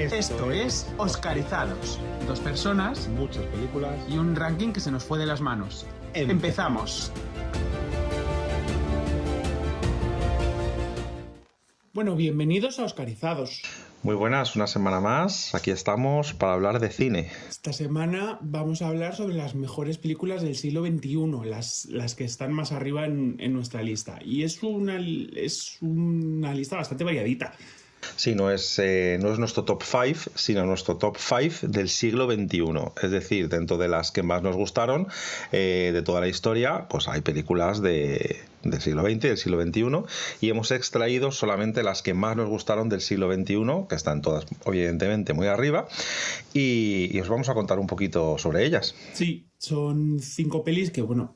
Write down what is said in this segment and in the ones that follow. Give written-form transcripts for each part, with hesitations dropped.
Esto es Oscarizados. Dos personas, muchas películas y un ranking que se nos fue de las manos. Empezamos. Bueno, bienvenidos a Oscarizados. Muy buenas, una semana más. Aquí estamos para hablar de cine. Esta semana vamos a hablar sobre las mejores películas del siglo XXI, las que están más arriba en nuestra lista. Y es una lista bastante variadita. Sí, no es nuestro top 5, sino nuestro top 5 del siglo XXI. Es decir, dentro de las que más nos gustaron de toda la historia, pues hay películas del siglo XX, del siglo XXI, y hemos extraído solamente las que más nos gustaron del siglo XXI, que están todas, evidentemente, muy arriba, y os vamos a contar un poquito sobre ellas. Sí, son 5 pelis que, bueno,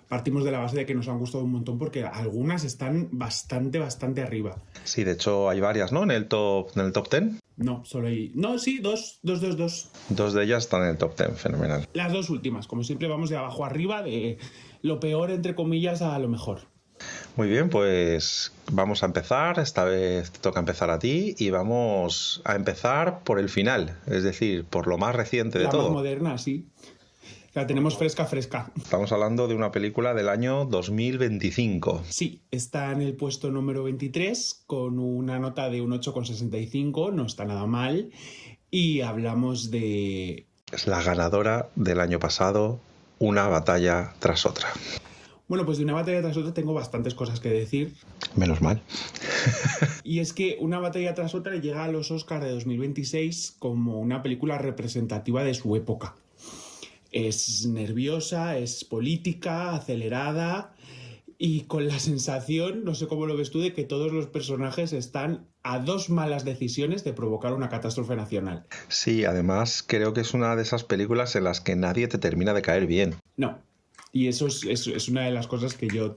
partimos de la base de que nos han gustado un montón porque algunas están bastante arriba. Sí, de hecho hay varias, ¿no? En el top 10. No, solo hay... No, sí, dos. Dos de ellas están en el top 10, fenomenal. Las dos últimas, como siempre vamos de abajo arriba, de lo peor, entre comillas, a lo mejor. Muy bien, pues vamos a empezar. Esta vez te toca empezar a ti y vamos a empezar por el final, es decir, por lo más reciente de todo. La más moderna, sí. La tenemos fresca. Estamos hablando de una película del año 2025. Sí, está en el puesto número 23 con una nota de un 8,65, no está nada mal. Y hablamos de... Es la ganadora del año pasado, Una batalla tras otra. Bueno, pues de Una batalla tras otra tengo bastantes cosas que decir. Menos mal. Y es que Una batalla tras otra llega a los Oscars de 2026 como una película representativa de su época. Es nerviosa, es política, acelerada y con la sensación, no sé cómo lo ves tú, de que todos los personajes están a 2 malas decisiones de provocar una catástrofe nacional. Sí, además creo que es una de esas películas en las que nadie te termina de caer bien. No, y eso es una de las cosas que yo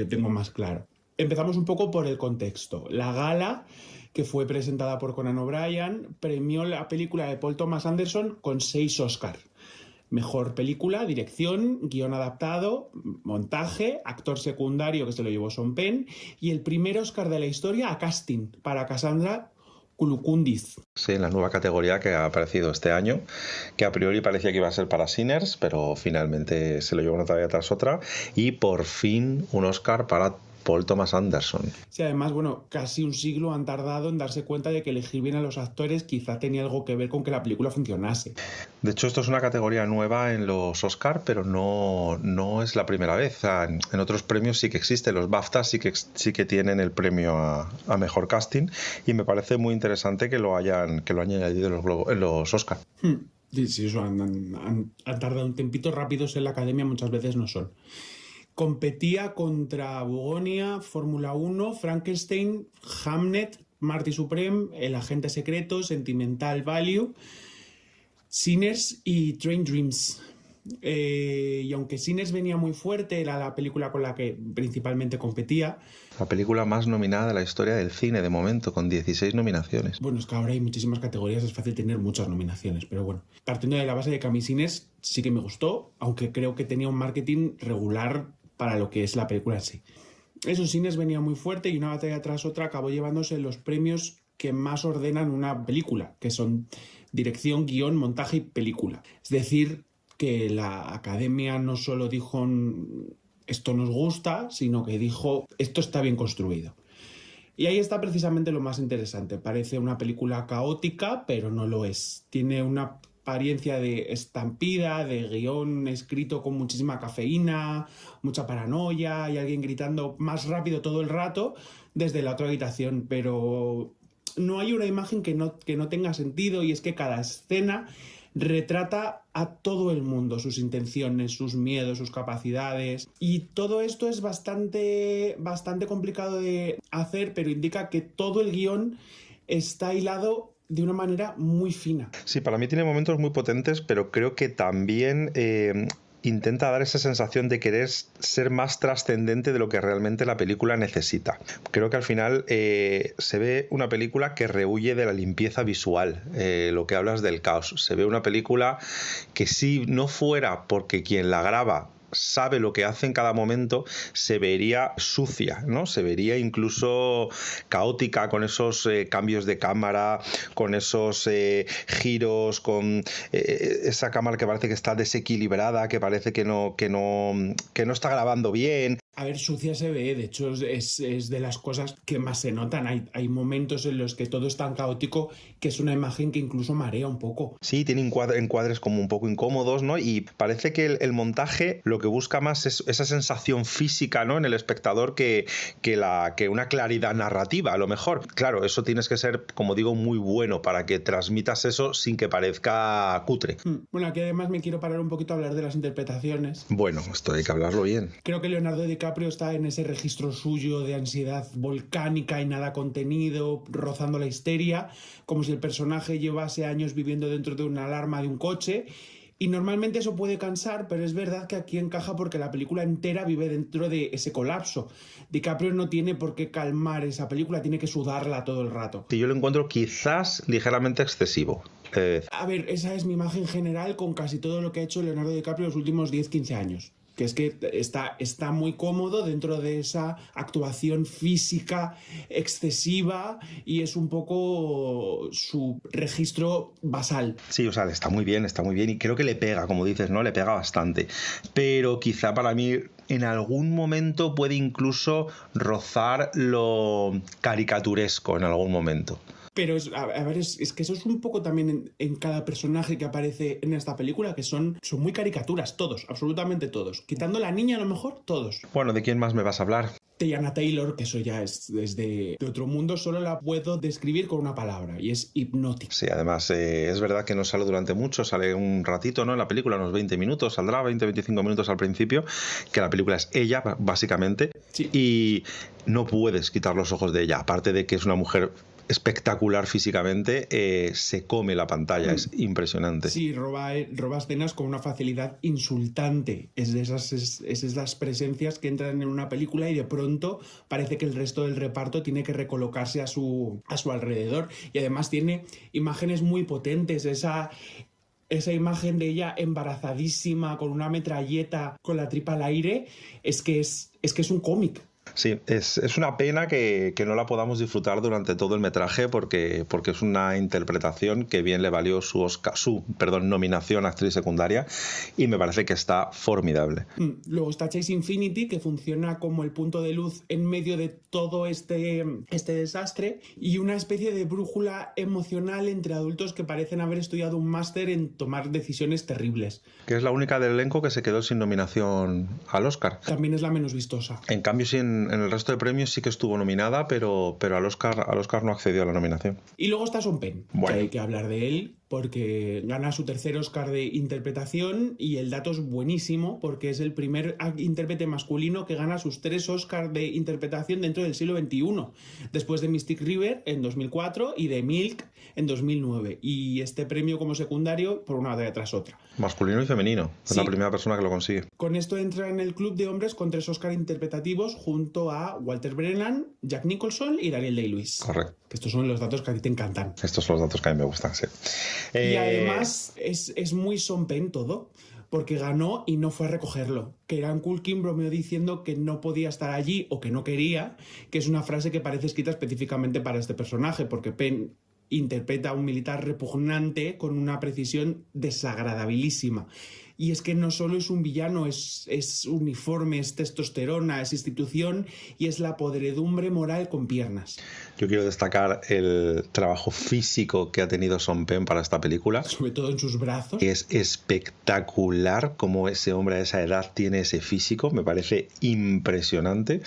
tengo más claro. Empezamos un poco por el contexto. La gala, que fue presentada por Conan O'Brien, premió la película de Paul Thomas Anderson con 6 Oscars. Mejor película, dirección, guión adaptado, montaje, actor secundario, que se lo llevó Sean Penn, y el primer Oscar de la historia a casting para Cassandra Kulukundiz. Sí, en la nueva categoría que ha aparecido este año, que a priori parecía que iba a ser para Sinners, pero finalmente se lo llevó una batalla tras otra, y por fin un Oscar para Paul Thomas Anderson. Sí, además, bueno, casi un siglo han tardado en darse cuenta de que elegir bien a los actores quizá tenía algo que ver con que la película funcionase. De hecho, esto es una categoría nueva en los Oscar, pero no es la primera vez. O sea, en otros premios sí que existe. Los BAFTA sí que tienen el premio a mejor casting, y me parece muy interesante que lo hayan añadido en los Oscar. Sí, eso han tardado un tempito. Rápidos en la academia muchas veces no son. Competía contra Bugonia, Fórmula 1, Frankenstein, Hamnet, Marty Supreme, El agente secreto, Sentimental Value, Sinners y Train Dreams. Y aunque Sinners venía muy fuerte, era la película con la que principalmente competía. La película más nominada de la historia del cine de momento, con 16 nominaciones. Bueno, es que ahora hay muchísimas categorías, es fácil tener muchas nominaciones, pero bueno. Partiendo de la base de que a mí Sinners sí que me gustó, aunque creo que tenía un marketing regular para lo que es la película en sí. Esos Sinners venía muy fuerte y Una batalla tras otra acabó llevándose los premios que más ordenan una película, que son dirección, guión, montaje y película. Es decir, que la academia no solo dijo esto nos gusta, sino que dijo esto está bien construido. Y ahí está precisamente lo más interesante. Parece una película caótica, pero no lo es. Tiene una apariencia de estampida, de guión escrito con muchísima cafeína, mucha paranoia y alguien gritando más rápido todo el rato desde la otra habitación, pero no hay una imagen que no tenga sentido, y es que cada escena retrata a todo el mundo, sus intenciones, sus miedos, sus capacidades, y todo esto es bastante complicado de hacer, pero indica que todo el guión está hilado de una manera muy fina. Sí, para mí tiene momentos muy potentes, pero creo que también intenta dar esa sensación de querer ser más trascendente de lo que realmente la película necesita. Creo que al final se ve una película que rehuye de la limpieza visual, lo que hablas del caos. Se ve una película que, si no fuera porque quien la graba sabe lo que hace en cada momento, se vería sucia, ¿no? Se vería incluso caótica con esos cambios de cámara, con esos giros, con esa cámara que parece que está desequilibrada, que parece que no está grabando bien. A ver, sucia se ve, de hecho es de las cosas que más se notan. Hay momentos en los que todo es tan caótico que es una imagen que incluso marea un poco. Sí, tiene encuadres como un poco incómodos, ¿no? Y parece que el montaje lo que busca más es esa sensación física, ¿no? En el espectador que una claridad narrativa, a lo mejor. Claro, eso tienes que ser, como digo, muy bueno para que transmitas eso sin que parezca cutre. Bueno, aquí además me quiero parar un poquito a hablar de las interpretaciones. Bueno, esto hay que hablarlo bien. Creo que Leonardo DiCaprio está en ese registro suyo de ansiedad volcánica y nada contenido, rozando la histeria, como si el personaje llevase años viviendo dentro de una alarma de un coche. Y normalmente eso puede cansar, pero es verdad que aquí encaja porque la película entera vive dentro de ese colapso. DiCaprio no tiene por qué calmar esa película, tiene que sudarla todo el rato. Sí, yo lo encuentro quizás ligeramente excesivo. A ver, esa es mi imagen general con casi todo lo que ha hecho Leonardo DiCaprio los últimos 10-15 años. Que es que está muy cómodo dentro de esa actuación física excesiva y es un poco su registro basal. Sí, o sea, está muy bien y creo que le pega, como dices, ¿no? Le pega bastante. Pero quizá para mí en algún momento puede incluso rozar lo caricaturesco en algún momento. Pero a ver, es que eso es un poco también en cada personaje que aparece en esta película, que son muy caricaturas, todos, absolutamente todos. Quitando la niña a lo mejor, todos. Bueno, ¿de quién más me vas a hablar? Teyana Taylor, que eso ya es de otro mundo, solo la puedo describir con una palabra, y es hipnótica. Sí, además es verdad que no sale durante mucho, sale un ratito, ¿no? En la película, unos 20 minutos, saldrá 20-25 minutos al principio, que la película es ella, básicamente, sí. Y no puedes quitar los ojos de ella, aparte de que es una mujer espectacular físicamente, se come la pantalla, es impresionante. Sí, roba escenas con una facilidad insultante. Es de esas presencias que entran en una película y de pronto parece que el resto del reparto tiene que recolocarse a su alrededor. Y además tiene imágenes muy potentes, esa imagen de ella embarazadísima con una metralleta con la tripa al aire, es que es un cómic. Sí, es una pena que no la podamos disfrutar durante todo el metraje porque es una interpretación que bien le valió su nominación a actriz secundaria y me parece que está formidable. Luego está Chase Infinity, que funciona como el punto de luz en medio de todo este desastre y una especie de brújula emocional entre adultos que parecen haber estudiado un máster en tomar decisiones terribles. Que es la única del elenco que se quedó sin nominación al Oscar. También es la menos vistosa. En cambio, sí, en el resto de premios sí que estuvo nominada, pero al Oscar no accedió a la nominación. Y luego está Sean Penn, bueno, que hay que hablar de él porque gana su tercer Oscar de interpretación y el dato es buenísimo porque es el primer intérprete masculino que gana sus 3 Oscars de interpretación dentro del siglo XXI, después de Mystic River en 2004 y de Milk en 2009. Y este premio como secundario por una batalla tras otra. Masculino y femenino, es la primera persona que lo consigue. Con esto entra en el club de hombres con 3 Oscars interpretativos junto a Walter Brennan, Jack Nicholson y Daniel Day-Lewis. Correcto. Que estos son los datos que a ti te encantan. Estos son los datos que a mí me gustan, sí. Y además es muy Sean Penn todo, porque ganó y no fue a recogerlo. Que Kieran Culkin bromeó diciendo que no podía estar allí o que no quería, que es una frase que parece escrita específicamente para este personaje, porque Penn interpreta a un militar repugnante con una precisión desagradabilísima. Y es que no solo es un villano, es uniforme, es testosterona, es institución y es la podredumbre moral con piernas. Yo quiero destacar el trabajo físico que ha tenido Sean Penn para esta película. Sobre todo en sus brazos. Es espectacular cómo ese hombre a esa edad tiene ese físico, me parece impresionante,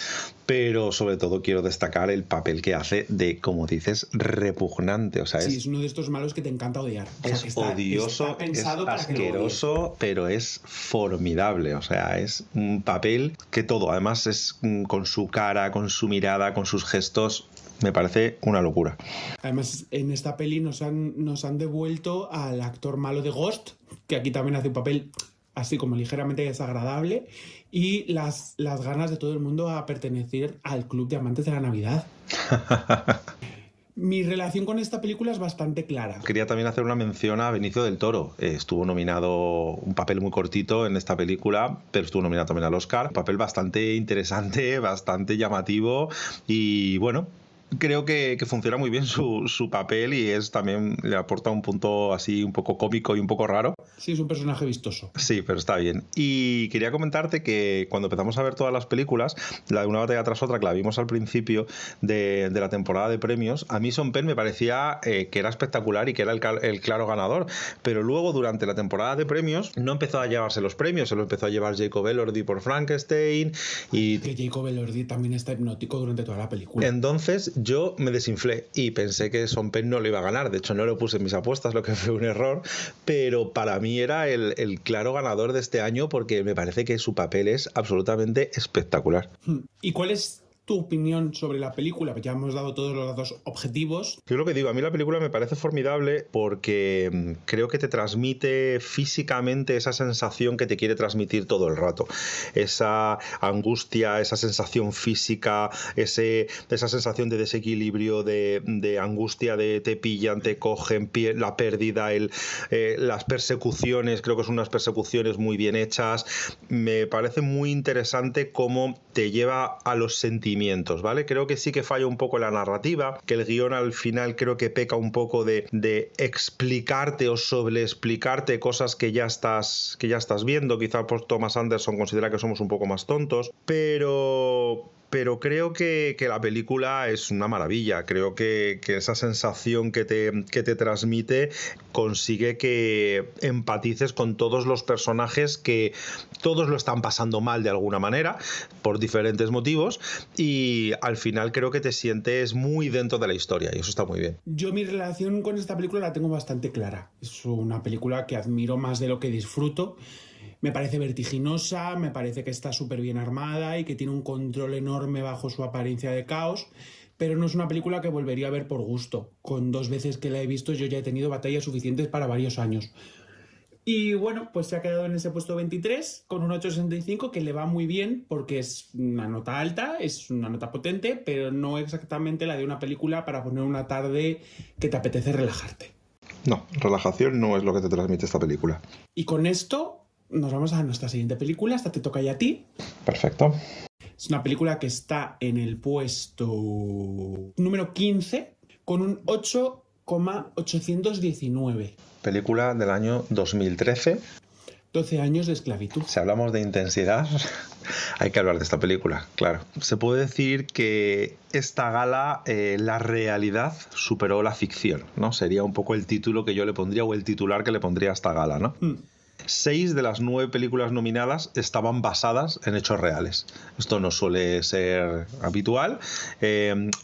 pero sobre todo quiero destacar el papel que hace de, como dices, repugnante. O sea, sí, es uno de estos malos que te encanta odiar. O es sea, odioso, es asqueroso, pero es formidable. O sea, es un papel que todo, además es con su cara, con su mirada, con sus gestos. Me parece una locura. Además, en esta peli nos han devuelto al actor malo de Ghost, que aquí también hace un papel así como ligeramente desagradable, y las ganas de todo el mundo a pertenecer al club de amantes de la Navidad. Mi relación con esta película es bastante clara. Quería también hacer una mención a Benicio del Toro. Estuvo nominado, un papel muy cortito en esta película, pero estuvo nominado también al Oscar. Un papel bastante interesante, bastante llamativo y bueno, creo que funciona muy bien su papel y es también le aporta un punto así un poco cómico y un poco raro. Sí, es un personaje vistoso. Sí, pero está bien. Y quería comentarte que cuando empezamos a ver todas las películas, la de Una batalla tras otra, que la vimos al principio de la temporada de premios, a mí Sean Penn me parecía que era espectacular y que era el claro ganador. Pero luego, durante la temporada de premios, no empezó a llevarse los premios, se lo empezó a llevar Jacob Elordi por Frankenstein. Y que Jacob Elordi también está hipnótico durante toda la película. Entonces yo me desinflé y pensé que Sean Penn no lo iba a ganar. De hecho, no lo puse en mis apuestas, lo que fue un error. Pero para mí era el claro ganador de este año porque me parece que su papel es absolutamente espectacular. ¿Y cuál es tu opinión sobre la película? Ya hemos dado todos los datos objetivos. Yo lo que digo, a mí la película me parece formidable porque creo que te transmite físicamente esa sensación que te quiere transmitir todo el rato. Esa angustia, esa sensación física, esa sensación de desequilibrio, de angustia, de te pillan, te cogen, la pérdida, las persecuciones, creo que son unas persecuciones muy bien hechas. Me parece muy interesante cómo te lleva a los sentimientos, ¿vale? Creo que sí que falla un poco la narrativa, que el guión al final creo que peca un poco de explicarte o sobreexplicarte cosas que ya estás viendo. Quizá pues Thomas Anderson considera que somos un poco más tontos, pero creo que la película es una maravilla. Creo que esa sensación que te transmite consigue que empatices con todos los personajes, que todos lo están pasando mal de alguna manera por diferentes motivos, y al final creo que te sientes muy dentro de la historia y eso está muy bien. Yo mi relación con esta película la tengo bastante clara. Es una película que admiro más de lo que disfruto. Me parece vertiginosa, me parece que está súper bien armada y que tiene un control enorme bajo su apariencia de caos, pero no es una película que volvería a ver por gusto. Con 2 veces que la he visto yo ya he tenido batallas suficientes para varios años. Y bueno, pues se ha quedado en ese puesto 23 con un 8,65 que le va muy bien porque es una nota alta, es una nota potente, pero no exactamente la de una película para poner una tarde que te apetece relajarte. No, relajación no es lo que te transmite esta película. Y con esto nos vamos a nuestra siguiente película. Esta te toca ya a ti. Perfecto. Es una película que está en el puesto número 15 con un 8,819. Película del año 2013. 12 años de esclavitud. Si hablamos de intensidad, hay que hablar de esta película, claro. Se puede decir que esta gala, la realidad superó la ficción, ¿no? Sería un poco el título que yo le pondría, o el titular que le pondría a esta gala, ¿no? 6 de las 9 películas nominadas estaban basadas en hechos reales. Esto no suele ser habitual.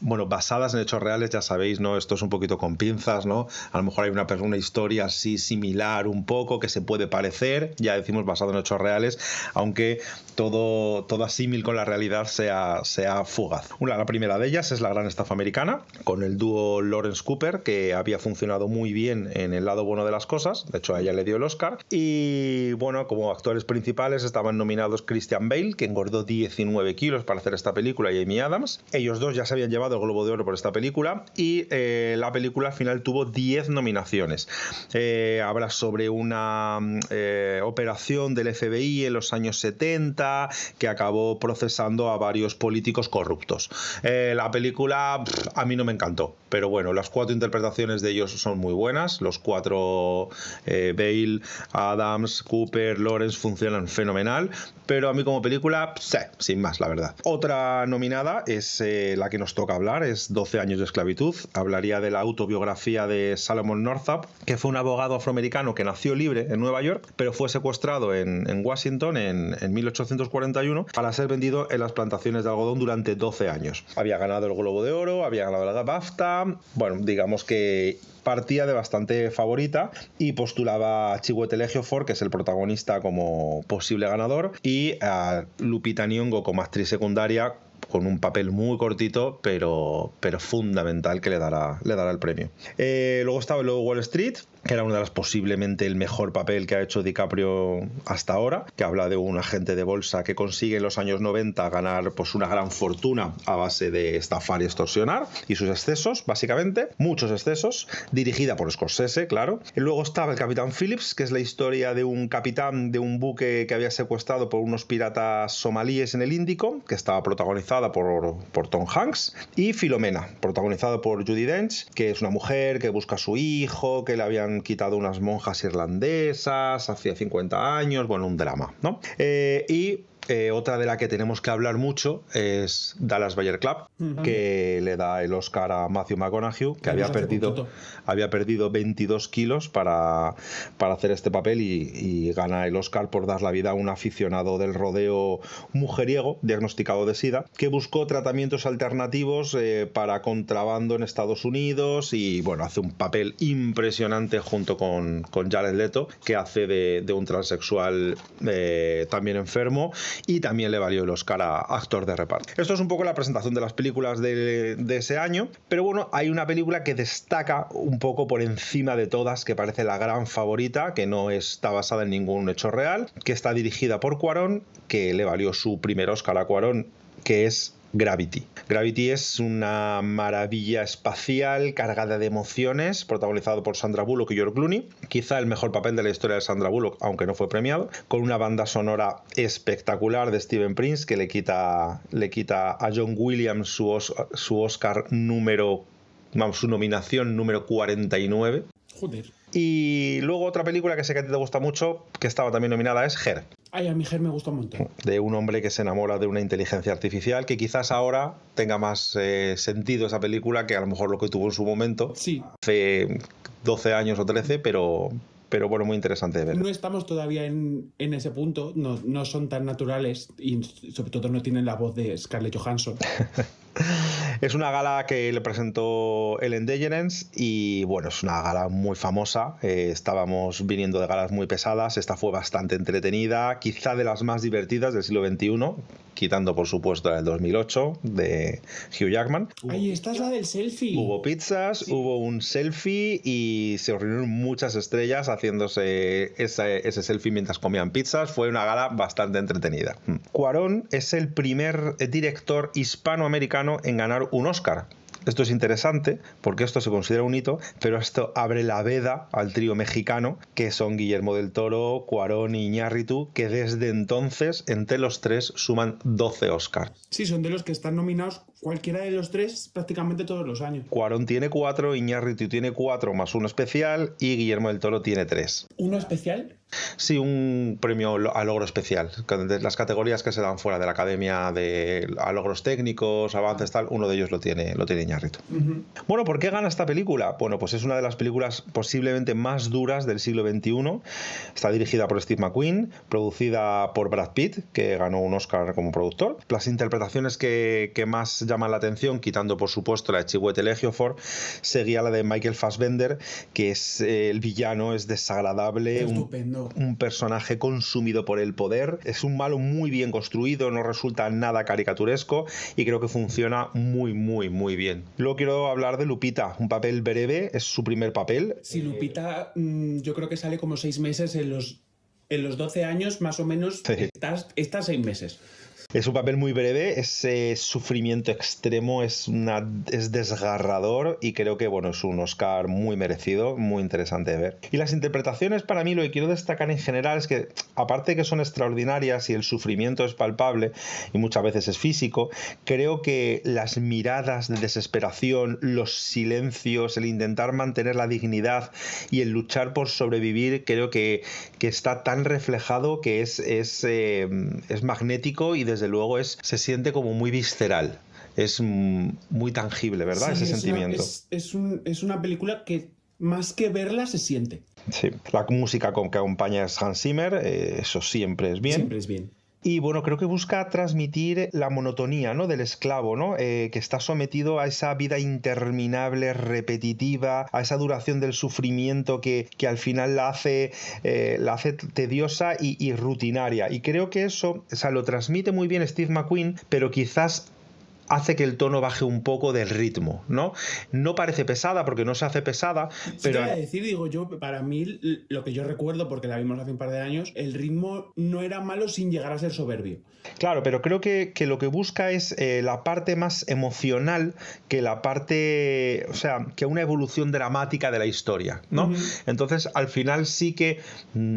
Bueno, basadas en hechos reales, ya sabéis, ¿no? Esto es un poquito con pinzas, ¿no? A lo mejor hay una historia así similar un poco que se puede parecer, ya decimos basado en hechos reales, aunque toda símil con la realidad sea fugaz. La primera de ellas es La gran estafa americana, con el dúo Lawrence Cooper, que había funcionado muy bien en El lado bueno de las cosas. De hecho, a ella le dio el Oscar. Y bueno, como actores principales estaban nominados Christian Bale, que engordó 19 kilos para hacer esta película, y Amy Adams. Ellos dos ya se habían llevado el Globo de Oro por esta película, y la película al final tuvo 10 nominaciones. Habla sobre una operación del FBI en los años 70 que acabó procesando a varios políticos corruptos. La película a mí no me encantó, pero bueno, las 4 interpretaciones de ellos son muy buenas. Los 4, Bale, Adams, Cooper, Lawrence, funcionan fenomenal, pero a mí como película, sin más, la verdad. Otra nominada es la que nos toca hablar, es 12 años de esclavitud. Hablaría de la autobiografía de Solomon Northup, que fue un abogado afroamericano que nació libre en Nueva York, pero fue secuestrado en Washington en 1841 para ser vendido en las plantaciones de algodón durante 12 años. Había ganado el Globo de Oro, había ganado la BAFTA. Bueno, digamos que partía de bastante favorita y postulaba a Chiwetel Ejiofor, que es el protagonista, como posible ganador, y a Lupita Nyong'o como actriz secundaria, con un papel muy cortito, pero fundamental, que le dará el premio. Luego estaba Wall Street, que era una de las posiblemente el mejor papel que ha hecho DiCaprio hasta ahora, que habla de un agente de bolsa que consigue en los años 90 ganar pues una gran fortuna a base de estafar y extorsionar y sus excesos, básicamente, muchos excesos, dirigida por Scorsese, claro. Y luego estaba El Capitán Phillips, que es la historia de un capitán de un buque que había secuestrado por unos piratas somalíes en el Índico, que estaba protagonizada por Tom Hanks, y Filomena, protagonizada por Judi Dench, que es una mujer que busca a su hijo, que le habían quitado unas monjas irlandesas hacía 50 años, bueno, un drama, ¿no? Otra de la que tenemos que hablar mucho es Dallas Buyer Club, que le da el Oscar a Matthew McConaughey, que había perdido 22 kilos para hacer este papel y gana el Oscar por dar la vida a un aficionado del rodeo mujeriego diagnosticado de SIDA, que buscó tratamientos alternativos para contrabando en Estados Unidos y bueno, hace un papel impresionante junto con Jared Leto, que hace de un transexual también enfermo, y también le valió el Oscar a actor de reparto. Esto es un poco la presentación de las películas de ese año, pero bueno, hay una película que destaca un poco por encima de todas, que parece la gran favorita, que no está basada en ningún hecho real, que está dirigida por Cuarón, que le valió su primer Oscar a Cuarón, que es Gravity. Gravity es una maravilla espacial cargada de emociones, protagonizado por Sandra Bullock y George Clooney, quizá el mejor papel de la historia de Sandra Bullock, aunque no fue premiado, con una banda sonora espectacular de Steven Prince, que le quita a John Williams su Oscar su nominación número 49. Joder. Y luego otra película que sé que a ti te gusta mucho, que estaba también nominada, es Her. Ay, a mi Her me gusta un montón. De un hombre que se enamora de una inteligencia artificial, que quizás ahora tenga más sentido esa película que a lo mejor lo que tuvo en su momento. Sí. Hace 12 años o 13, pero bueno, muy interesante de ver. No estamos todavía en ese punto, no son tan naturales y sobre todo no tienen la voz de Scarlett Johansson. Es una gala que le presentó Ellen DeGeneres y bueno, es una gala muy famosa. Estábamos viniendo de galas muy pesadas, esta fue bastante entretenida, quizá de las más divertidas del siglo XXI, quitando por supuesto la del 2008 de Hugh Jackman. Ahí esta es la del selfie. Hubo pizzas, sí. Hubo un selfie y se reunieron muchas estrellas haciéndose ese selfie mientras comían pizzas. Fue una gala bastante entretenida. Cuarón es el primer director hispanoamericano en ganar un Oscar. Esto es interesante porque esto se considera un hito, pero esto abre la veda al trío mexicano, que son Guillermo del Toro, Cuarón y Iñárritu, que desde entonces, entre los tres, suman 12 Oscars. Sí, son de los que están nominados cualquiera de los tres prácticamente todos los años. Cuarón tiene 4, Iñárritu tiene 4 más uno especial y Guillermo del Toro tiene 3. ¿Uno especial? Sí, un premio a logro especial. Las categorías que se dan fuera de la academia a logros técnicos, avances, tal, uno de ellos lo tiene Iñárritu. Bueno, ¿por qué gana esta película? Bueno, pues es una de las películas posiblemente más duras del siglo XXI. Está dirigida por Steve McQueen, producida por Brad Pitt, que ganó un Oscar como productor. Las interpretaciones que más llaman la atención, quitando por supuesto la de Chiwetel Ejiofor, seguía la de Michael Fassbender, que es el villano, es desagradable. Estupendo. Un personaje consumido por el poder. Es un malo muy bien construido, no resulta nada caricaturesco y creo que funciona muy, muy, muy bien. Luego quiero hablar de Lupita, un papel breve, es su primer papel. Sí, Lupita yo creo que sale como 6 meses en los 12 años, más o menos, sí. Está 6 meses. Es un papel muy breve, es sufrimiento extremo, es desgarrador y creo que bueno, es un Oscar muy merecido, muy interesante de ver. Y las interpretaciones, para mí, lo que quiero destacar en general es que, aparte de que son extraordinarias y el sufrimiento es palpable y muchas veces es físico, creo que las miradas de desesperación, los silencios, el intentar mantener la dignidad y el luchar por sobrevivir, creo que está tan reflejado que es magnético y desde luego se siente como muy visceral. Es muy tangible, ¿verdad? Sí, ese sentimiento. Es una película que más que verla se siente. Sí, la música que acompaña es Hans Zimmer, eso siempre es bien. Siempre es bien. Y bueno, creo que busca transmitir la monotonía, ¿no?, del esclavo, ¿no? Que está sometido a esa vida interminable, repetitiva, a esa duración del sufrimiento que al final la hace tediosa y rutinaria. Y creo que eso, o sea, lo transmite muy bien Steve McQueen, pero quizás hace que el tono baje un poco del ritmo, ¿no? No parece pesada porque no se hace pesada, pero... Te voy a decir, digo yo, para mí, lo que yo recuerdo, porque la vimos hace un par de años, el ritmo no era malo sin llegar a ser soberbio. Claro, pero creo que lo que busca es la parte más emocional que la parte, o sea, que una evolución dramática de la historia, ¿no? Uh-huh. Entonces, al final sí que,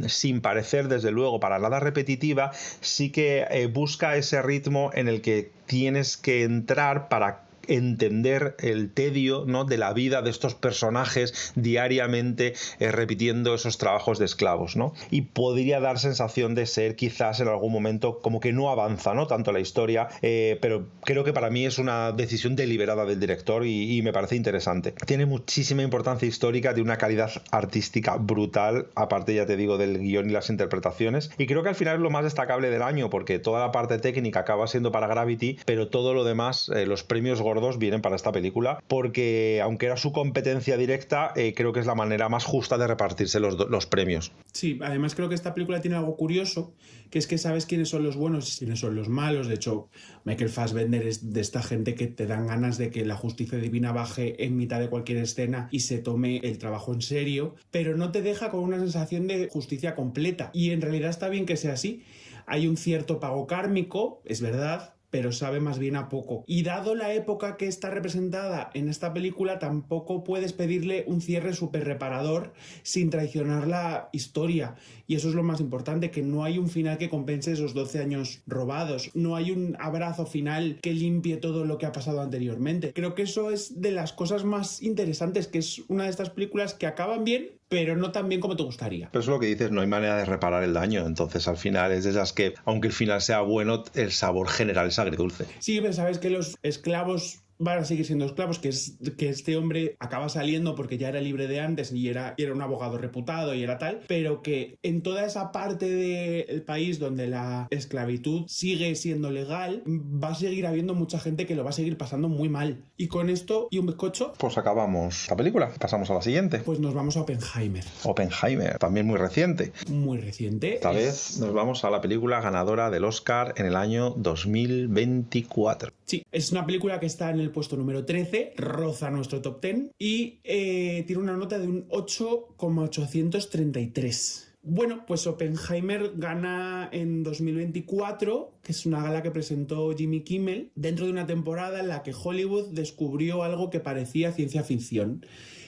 sin parecer desde luego para nada repetitiva, sí que busca ese ritmo en el que tienes que entrar para entender el tedio, ¿no?, de la vida de estos personajes diariamente repitiendo esos trabajos de esclavos, ¿no? Y podría dar sensación de ser quizás en algún momento como que no avanza, ¿no?, tanto la historia, pero creo que para mí es una decisión deliberada del director y me parece interesante. Tiene muchísima importancia histórica, de una calidad artística brutal, aparte, ya te digo, del guión y las interpretaciones, y creo que al final es lo más destacable del año, porque toda la parte técnica acaba siendo para Gravity, pero todo lo demás, los premios gordos vienen para esta película, porque aunque era su competencia directa, creo que es la manera más justa de repartirse los premios. Sí, además creo que esta película tiene algo curioso, que es que sabes quiénes son los buenos y quiénes son los malos. De hecho, Michael Fassbender es de esta gente que te dan ganas de que la justicia divina baje en mitad de cualquier escena y se tome el trabajo en serio, pero no te deja con una sensación de justicia completa, y en realidad está bien que sea así. Hay un cierto pago kármico, es verdad, pero sabe más bien a poco. Y dado la época que está representada en esta película, tampoco puedes pedirle un cierre súper reparador sin traicionar la historia. Y eso es lo más importante, que no hay un final que compense esos 12 años robados. No hay un abrazo final que limpie todo lo que ha pasado anteriormente. Creo que eso es de las cosas más interesantes, que es una de estas películas que acaban bien, pero no tan bien como te gustaría. Pero eso es lo que dices, no hay manera de reparar el daño. Entonces, al final es de esas que, aunque el final sea bueno, el sabor general es agridulce. Sí, pero sabes que los esclavos van a seguir siendo esclavos, que este hombre acaba saliendo porque ya era libre de antes y era un abogado reputado y era tal, pero que en toda esa parte del país donde la esclavitud sigue siendo legal, va a seguir habiendo mucha gente que lo va a seguir pasando muy mal. Y con esto y un bizcocho, pues acabamos la película. Pasamos a la siguiente. Pues nos vamos a Oppenheimer. Oppenheimer, también muy reciente. Muy reciente. Esta vez nos vamos a la película ganadora del Oscar en el año 2024. Sí, es una película que está en el puesto número 13, roza nuestro top 10 y tiene una nota de un 8,833. Bueno, pues Oppenheimer gana en 2024, que es una gala que presentó Jimmy Kimmel, dentro de una temporada en la que Hollywood descubrió algo que parecía ciencia ficción,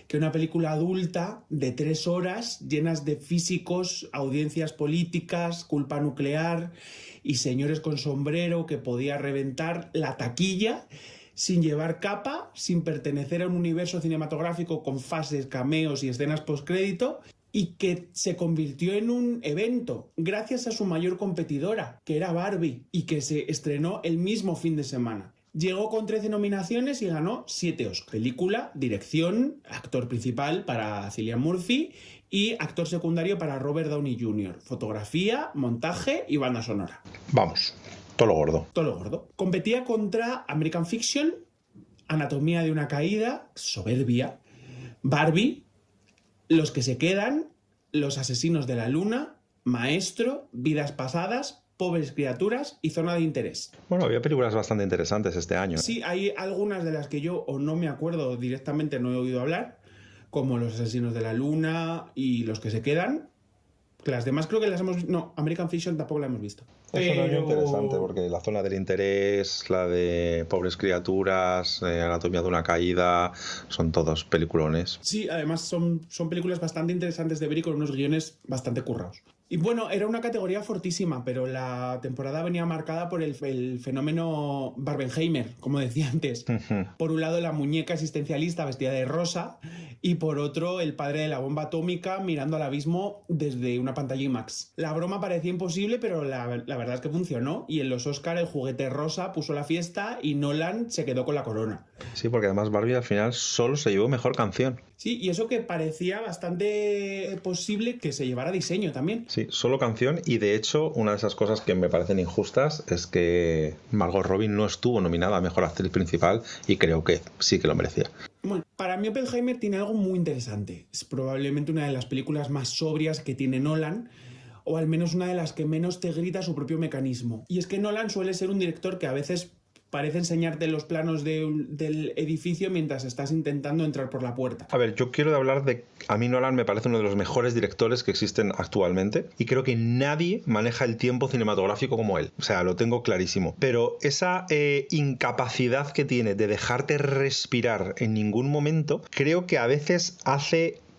que una película adulta de 3 horas, llenas de físicos, audiencias políticas, culpa nuclear y señores con sombrero, que podía reventar la taquilla sin llevar capa, sin pertenecer a un universo cinematográfico con fases, cameos y escenas postcrédito, y que se convirtió en un evento gracias a su mayor competidora, que era Barbie, y que se estrenó el mismo fin de semana. Llegó con 13 nominaciones y ganó 7 Oscars. Película, dirección, actor principal para Cillian Murphy y actor secundario para Robert Downey Jr. Fotografía, montaje y banda sonora. Vamos, todo lo gordo. Todo lo gordo. Competía contra American Fiction, Anatomía de una caída, soberbia, Barbie, Los que se quedan, Los asesinos de la luna, Maestro, Vidas pasadas, Pobres criaturas y Zona de interés. Bueno, había películas bastante interesantes este año. Sí, hay algunas de las que yo o no me acuerdo directamente, no he oído hablar, como Los asesinos de la luna y Los que se quedan. Las demás creo que las hemos visto. No, American Fiction tampoco la hemos visto. Es un año interesante porque La zona del interés, la de Pobres criaturas, Anatomía de una caída, son todos peliculones. Sí, además son películas bastante interesantes de ver y con unos guiones bastante currados. Y bueno, era una categoría fortísima, pero la temporada venía marcada por el fenómeno Barbenheimer, como decía antes. Por un lado, la muñeca existencialista vestida de rosa, y por otro, el padre de la bomba atómica mirando al abismo desde una pantalla IMAX. La broma parecía imposible, pero la verdad es que funcionó, y en los Oscar el juguete rosa puso la fiesta y Nolan se quedó con la corona. Sí, porque además Barbie al final solo se llevó mejor canción. Sí, y eso que parecía bastante posible que se llevara diseño también. Sí, solo canción, y de hecho una de esas cosas que me parecen injustas es que Margot Robbie no estuvo nominada a Mejor Actriz Principal y creo que sí que lo merecía. Bueno, para mí Oppenheimer tiene algo muy interesante. Es probablemente una de las películas más sobrias que tiene Nolan, o al menos una de las que menos te grita su propio mecanismo. Y es que Nolan suele ser un director que a veces parece enseñarte los planos del edificio mientras estás intentando entrar por la puerta. A ver, yo quiero hablar de... A mí Nolan me parece uno de los mejores directores que existen actualmente y creo que nadie maneja el tiempo cinematográfico como él. O sea, lo tengo clarísimo. Pero esa incapacidad que tiene de dejarte respirar en ningún momento, creo que a veces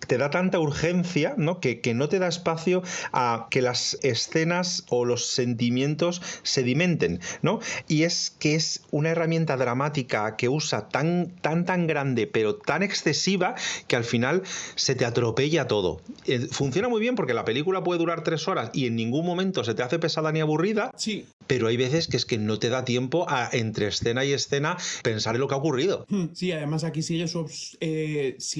te da tanta urgencia, ¿no? Que no te da espacio a que las escenas o los sentimientos sedimenten, ¿no? Y es que es una herramienta dramática que usa tan grande, pero tan excesiva, que al final se te atropella todo. Funciona muy bien porque la película puede durar 3 horas y en ningún momento se te hace pesada ni aburrida. Sí. Pero hay veces que es que no te da tiempo a, entre escena y escena, pensar en lo que ha ocurrido. Sí, además aquí sigue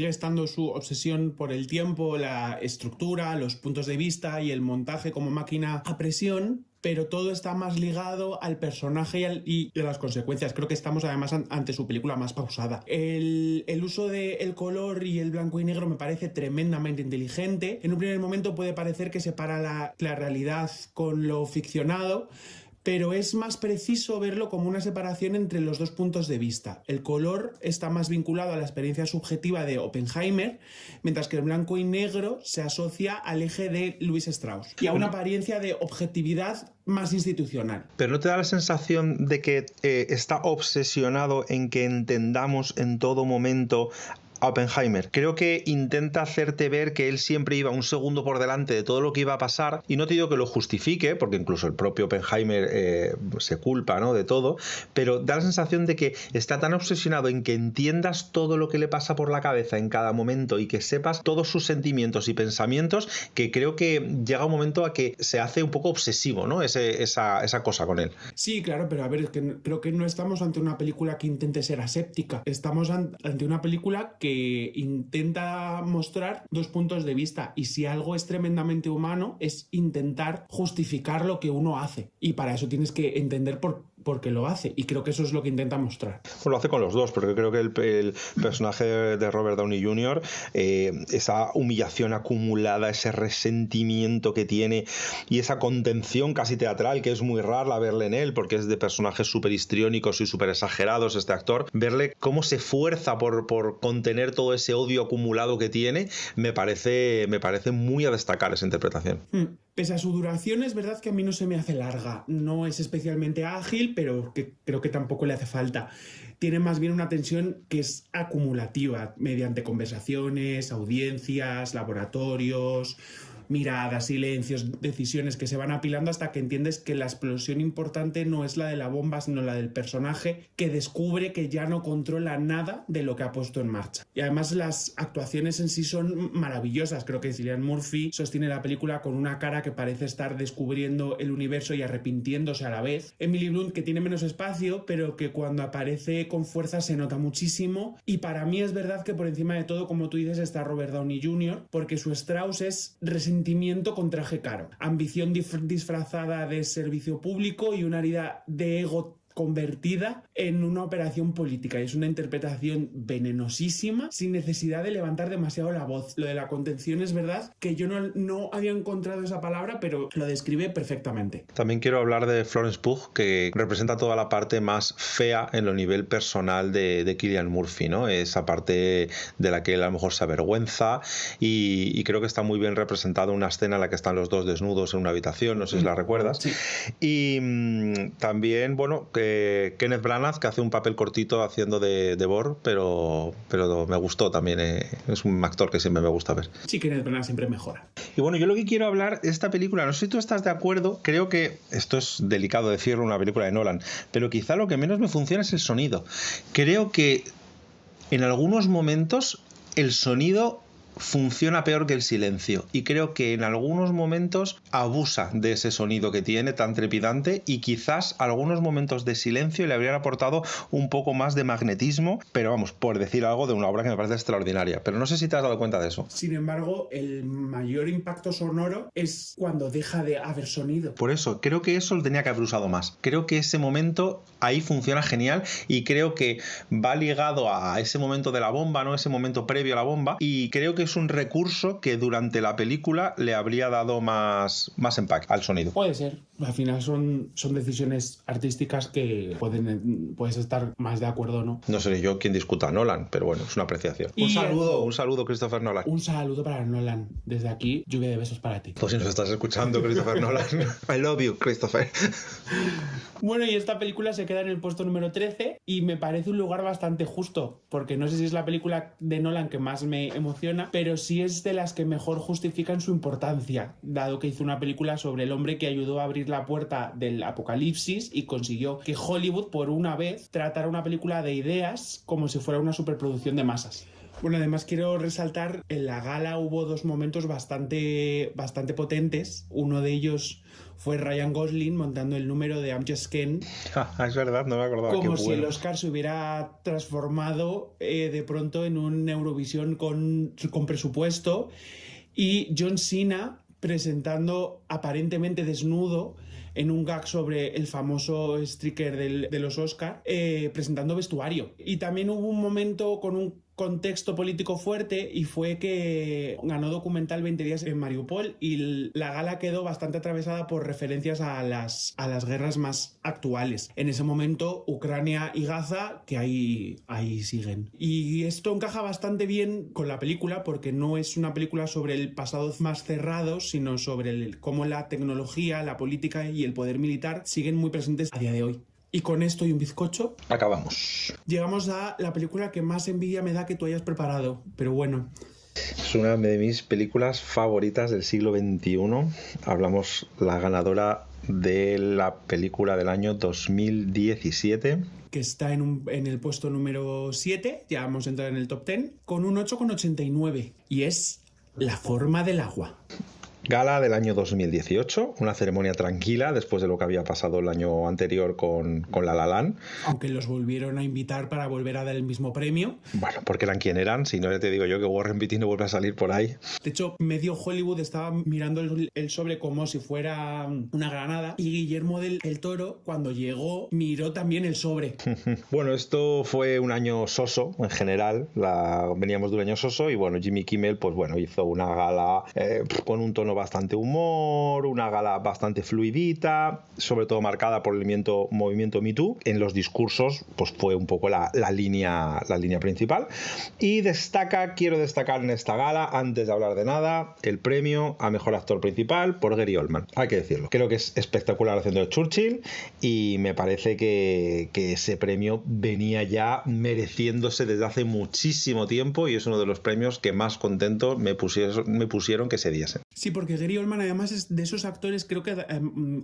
estando su obsesión por el tiempo, la estructura, los puntos de vista y el montaje como máquina a presión, pero todo está más ligado al personaje y a las consecuencias. Creo que estamos además ante su película más pausada. El uso del color y el blanco y negro me parece tremendamente inteligente. En un primer momento puede parecer que separa la realidad con lo ficcionado, pero es más preciso verlo como una separación entre los dos puntos de vista. El color está más vinculado a la experiencia subjetiva de Oppenheimer, mientras que el blanco y negro se asocia al eje de Louis Strauss y a una apariencia de objetividad más institucional. ¿Pero no te da la sensación de que está obsesionado en que entendamos en todo momento a Oppenheimer? Creo que intenta hacerte ver que él siempre iba un segundo por delante de todo lo que iba a pasar, y no te digo que lo justifique, porque incluso el propio Oppenheimer se culpa, ¿no?, de todo, pero da la sensación de que está tan obsesionado en que entiendas todo lo que le pasa por la cabeza en cada momento y que sepas todos sus sentimientos y pensamientos, que creo que llega un momento a que se hace un poco obsesivo, ¿no?, esa cosa con él. Sí, claro, pero a ver, creo que no estamos ante una película que intente ser aséptica, estamos ante una película que intenta mostrar dos puntos de vista, y si algo es tremendamente humano es intentar justificar lo que uno hace, y para eso tienes que entender por qué lo hace, y creo que eso es lo que intenta mostrar. Pues lo hace con los dos, porque creo que el personaje de Robert Downey Jr., esa humillación acumulada, ese resentimiento que tiene y esa contención casi teatral, que es muy rara verle en él, porque es de personajes súper histriónicos y súper exagerados este actor, verle cómo se esfuerza por contener todo ese odio acumulado que tiene, me parece muy a destacar esa interpretación. Pese a su duración, es verdad que a mí no se me hace larga, no es especialmente ágil, pero que creo que tampoco le hace falta. Tiene más bien una tensión que es acumulativa, mediante conversaciones, audiencias, laboratorios, miradas, silencios, decisiones que se van apilando hasta que entiendes que la explosión importante no es la de la bomba, sino la del personaje que descubre que ya no controla nada de lo que ha puesto en marcha. Y además las actuaciones en sí son maravillosas. Creo que Cillian Murphy sostiene la película con una cara que parece estar descubriendo el universo y arrepintiéndose a la vez. Emily Blunt, que tiene menos espacio, pero que cuando aparece con fuerza se nota muchísimo. Y para mí es verdad que por encima de todo, como tú dices, está Robert Downey Jr., porque su Strauss es resentimiento con traje caro, ambición disfrazada de servicio público y una herida de ego convertida en una operación política. Es una interpretación venenosísima sin necesidad de levantar demasiado la voz. Lo de la contención es verdad que yo no había encontrado esa palabra, pero lo describe perfectamente. También quiero hablar de Florence Pugh, que representa toda la parte más fea en lo nivel personal de Cillian Murphy, ¿no? Esa parte de la que él a lo mejor se avergüenza, y creo que está muy bien representada una escena en la que están los dos desnudos en una habitación, no sé si la recuerdas. Sí. Y también, bueno, Kenneth Branagh, que hace un papel cortito haciendo de Bor, pero me gustó también, es un actor que siempre me gusta ver. Sí, Kenneth Branagh siempre mejora. Y bueno, yo lo que quiero hablar de esta película, no sé si tú estás de acuerdo, creo que esto es delicado decirlo, una película de Nolan, pero quizá lo que menos me funciona es el sonido. Creo que en algunos momentos el sonido funciona peor que el silencio, y creo que en algunos momentos abusa de ese sonido que tiene tan trepidante, y quizás algunos momentos de silencio le habrían aportado un poco más de magnetismo, pero vamos, por decir algo de una obra que me parece extraordinaria, pero no sé si te has dado cuenta de eso. Sin embargo, el mayor impacto sonoro es cuando deja de haber sonido. Por eso, creo que eso lo tenía que haber usado más. Creo que ese momento ahí funciona genial, y creo que va ligado a ese momento de la bomba, ¿no?, ese momento previo a la bomba, y creo que que es un recurso que durante la película le habría dado más empaque al sonido. Puede ser. Al final son decisiones artísticas que puedes estar más de acuerdo o no. No seré yo quien discuta a Nolan, pero bueno, es una apreciación. Un saludo, Christopher Nolan. Un saludo para Nolan. Desde aquí, lluvia de besos para ti. Pues si nos estás escuchando, Christopher Nolan. I love you, Christopher. Bueno, y esta película se queda en el puesto número 13 y me parece un lugar bastante justo, porque no sé si es la película de Nolan que más me emociona, pero sí es de las que mejor justifican su importancia, dado que hizo una película sobre el hombre que ayudó a abrir la puerta del apocalipsis y consiguió que Hollywood, por una vez, tratara una película de ideas como si fuera una superproducción de masas. Bueno, además quiero resaltar, en la gala hubo dos momentos bastante potentes. Uno de ellos fue Ryan Gosling montando el número de I'm Just Ken. Es verdad, no me acordaba. Como si el Oscar se hubiera transformado de pronto en un Eurovisión con presupuesto. Y John Cena presentando aparentemente desnudo en un gag sobre el famoso sticker de los Oscar, presentando vestuario. Y también hubo un momento con un contexto político fuerte y fue que ganó documental 20 días en Mariupol y la gala quedó bastante atravesada por referencias a las guerras más actuales. En ese momento, Ucrania y Gaza, que ahí siguen. Y esto encaja bastante bien con la película porque no es una película sobre el pasado más cerrado, sino sobre cómo la tecnología, la política y el poder militar siguen muy presentes a día de hoy. Y con esto y un bizcocho acabamos. Llegamos a la película que más envidia me da que tú hayas preparado. Pero bueno. Es una de mis películas favoritas del siglo XXI. Hablamos la ganadora de la película del año 2017. Que está en el puesto número 7. Ya vamos a entrar en el top 10. Con un 8,89. Y es La forma del agua. Gala del año 2018, una ceremonia tranquila después de lo que había pasado el año anterior con La La Land. Aunque los volvieron a invitar para volver a dar el mismo premio. Bueno, porque eran quien eran, si no ya te digo yo que Warren Beatty no vuelve a salir por ahí. De hecho, medio Hollywood estaba mirando el sobre como si fuera una granada y Guillermo del Toro, cuando llegó, miró también el sobre. Bueno, esto fue un año soso en general, veníamos de un año soso y bueno, Jimmy Kimmel pues bueno, hizo una gala con un tono bastante humor, una gala bastante fluidita, sobre todo marcada por el movimiento Me Too. En los discursos pues fue un poco la línea principal y quiero destacar en esta gala, antes de hablar de nada, el premio a mejor actor principal por Gary Oldman, hay que decirlo. Creo que es espectacular haciendo de Churchill y me parece que ese premio venía ya mereciéndose desde hace muchísimo tiempo y es uno de los premios que más contento me pusieron que se diesen. Sí, porque Gary Oldman además es de esos actores, creo que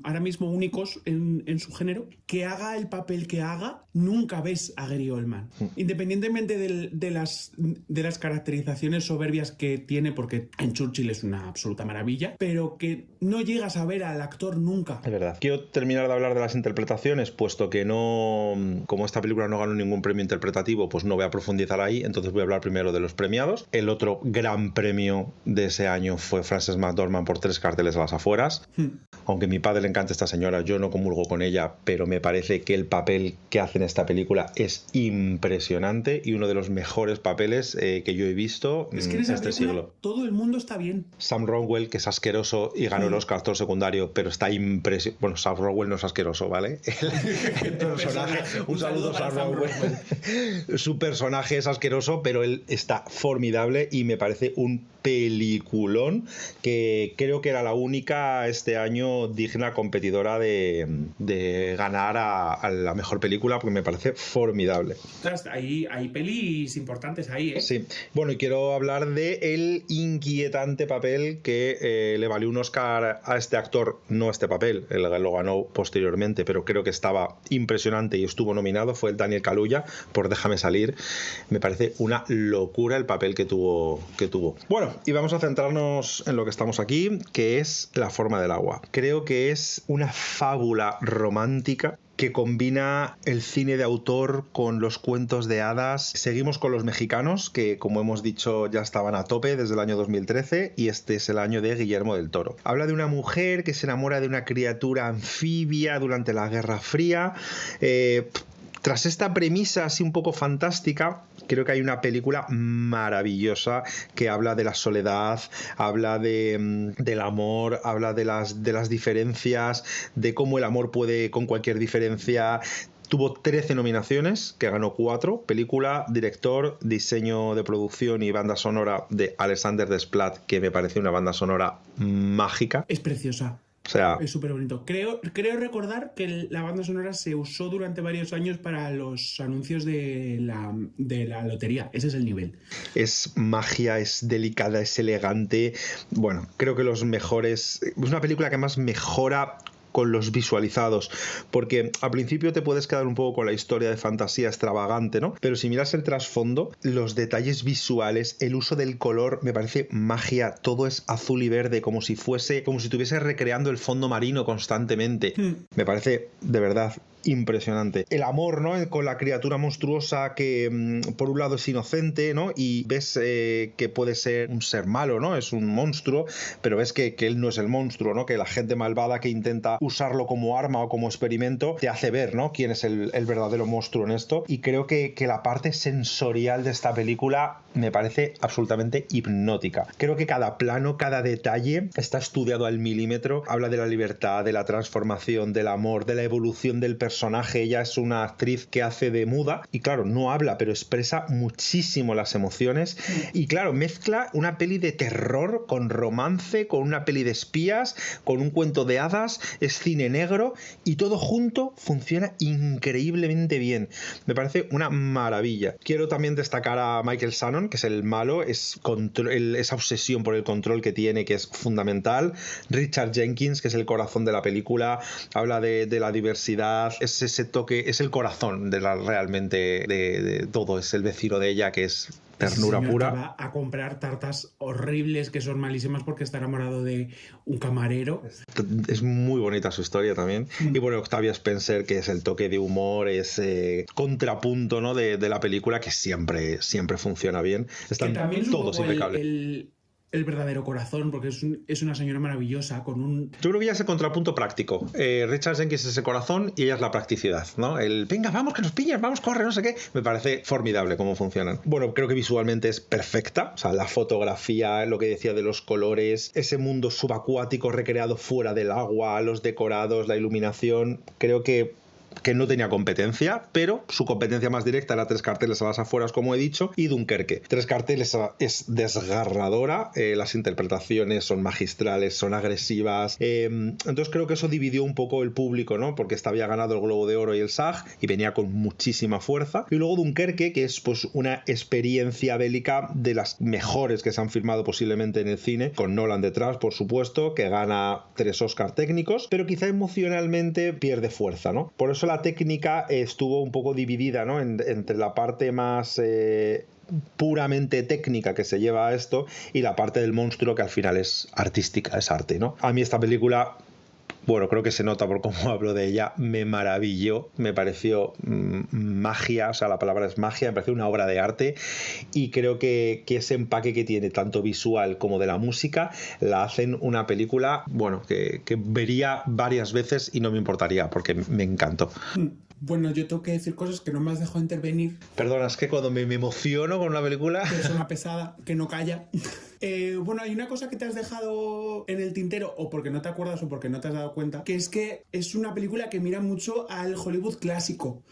ahora mismo únicos en su género, que haga el papel que haga, nunca ves a Gary Oldman. Independientemente de las caracterizaciones soberbias que tiene, porque en Churchill es una absoluta maravilla, pero que no llegas a ver al actor nunca. Es verdad. Quiero terminar de hablar de las interpretaciones, puesto que como esta película no ganó ningún premio interpretativo, pues no voy a profundizar ahí, entonces voy a hablar primero de los premiados. El otro gran premio de ese año fue Frances McDormand por 3 carteles a las afueras. Aunque a mi padre le encanta esta señora, yo no comulgo con ella, pero me parece que el papel que hace en esta película es impresionante y uno de los mejores papeles que yo he visto en este siglo. Todo el mundo está bien. Sam Rockwell, que es asqueroso y ganó el Oscar actor secundario, pero está impresionante. Bueno, Sam Rockwell no es asqueroso, ¿vale? El personaje, un saludo a Sam Rockwell. Su personaje es asqueroso, pero él está formidable y me parece un peliculón que creo que era la única este año digna competidora de ganar a la mejor película, porque me parece formidable. Hay pelis importantes ahí, ¿eh? Sí. Bueno, y quiero hablar de el inquietante papel que le valió un Oscar a este actor, no este papel, él lo ganó posteriormente, pero creo que estaba impresionante y estuvo nominado, fue el Daniel Kaluuya por Déjame salir. Me parece una locura el papel que tuvo. Bueno, y vamos a centrarnos en lo que estamos aquí, que es La forma del agua. Creo que es una fábula romántica que combina el cine de autor con los cuentos de hadas. Seguimos con los mexicanos, que como hemos dicho ya estaban a tope desde el año 2013, y este es el año de Guillermo del Toro. Habla de una mujer que se enamora de una criatura anfibia durante la Guerra Fría. Tras esta premisa así un poco fantástica, creo que hay una película maravillosa que habla de la soledad, habla del amor, habla de las diferencias, de cómo el amor puede con cualquier diferencia. Tuvo 13 nominaciones, que ganó 4. Película, director, diseño de producción y banda sonora de Alexander Desplat, que me parece una banda sonora mágica. Es preciosa. O sea, es súper bonito. Creo recordar que la banda sonora se usó durante varios años para los anuncios de la lotería. Ese es el nivel. Es magia, es delicada, es elegante. Bueno, creo que los mejores... Es una película que además mejora con los visualizados, porque al principio te puedes quedar un poco con la historia de fantasía extravagante, ¿no? Pero si miras el trasfondo, los detalles visuales, el uso del color, me parece magia. Todo es azul y verde, como si estuviese recreando el fondo marino constantemente. Me parece, de verdad, impresionante. El amor, ¿no? Con la criatura monstruosa que por un lado es inocente, ¿no? Y ves que puede ser un ser malo, ¿no? Es un monstruo, pero ves que él no es el monstruo, ¿no? Que la gente malvada que intenta usarlo como arma o como experimento te hace ver, ¿no? Quién es el verdadero monstruo en esto. Y creo que la parte sensorial de esta película me parece absolutamente hipnótica. Creo que cada plano, cada detalle está estudiado al milímetro. Habla de la libertad, de la transformación, del amor, de la evolución del personaje. Ella es una actriz que hace de muda y claro, no habla, pero expresa muchísimo las emociones y claro, mezcla una peli de terror con romance, con una peli de espías, con un cuento de hadas, es cine negro y todo junto funciona increíblemente bien. Me parece una maravilla. Quiero también destacar a Michael Shannon, que es el malo, esa obsesión por el control que tiene, que es fundamental. Richard Jenkins, que es el corazón de la película, habla de la diversidad, es ese toque, es el corazón realmente de todo, es el vecino de ella que es ternura pura. Que va a comprar tartas horribles que son malísimas porque está enamorado de un camarero. Es muy bonita su historia también. Y bueno, Octavia Spencer, que es el toque de humor, es contrapunto, ¿no? de la película que siempre funciona bien. Están todos impecables. El verdadero corazón, porque es una señora maravillosa con un... Yo creo que ella es el contrapunto práctico. Richard Jenkins es ese corazón y ella es la practicidad, ¿no? Venga, vamos, que nos pillan, vamos, corre, no sé qué. Me parece formidable cómo funcionan. Bueno, creo que visualmente es perfecta. O sea, la fotografía, lo que decía de los colores, ese mundo subacuático recreado fuera del agua, los decorados, la iluminación. Creo que no tenía competencia, pero su competencia más directa era Tres carteles a las afueras, como he dicho, y Dunkerque. Tres carteles es desgarradora, las interpretaciones son magistrales, son agresivas, entonces creo que eso dividió un poco el público, ¿no? Porque esta había ganado el Globo de Oro y el SAG y venía con muchísima fuerza. Y luego Dunkerque, que es pues una experiencia bélica de las mejores que se han filmado posiblemente en el cine, con Nolan detrás, por supuesto, que gana 3 Oscar técnicos, pero quizá emocionalmente pierde fuerza, ¿no? Por eso la técnica estuvo un poco dividida, ¿no? Entre la parte más puramente técnica que se lleva a esto y la parte del monstruo que al final es artística, es arte, ¿no? A mí esta película, bueno, creo que se nota por cómo hablo de ella, me maravilló, me pareció magia, o sea, la palabra es magia, me pareció una obra de arte y creo que ese empaque que tiene, tanto visual como de la música, la hacen una película, bueno, que vería varias veces y no me importaría, porque me encantó. Bueno, yo tengo que decir cosas que no me has dejado intervenir. Perdona, es que cuando me emociono con una película... Persona pesada, que no calla. Bueno, hay una cosa que te has dejado en el tintero, o porque no te acuerdas o porque no te has dado cuenta, que es que es una película que mira mucho al Hollywood clásico.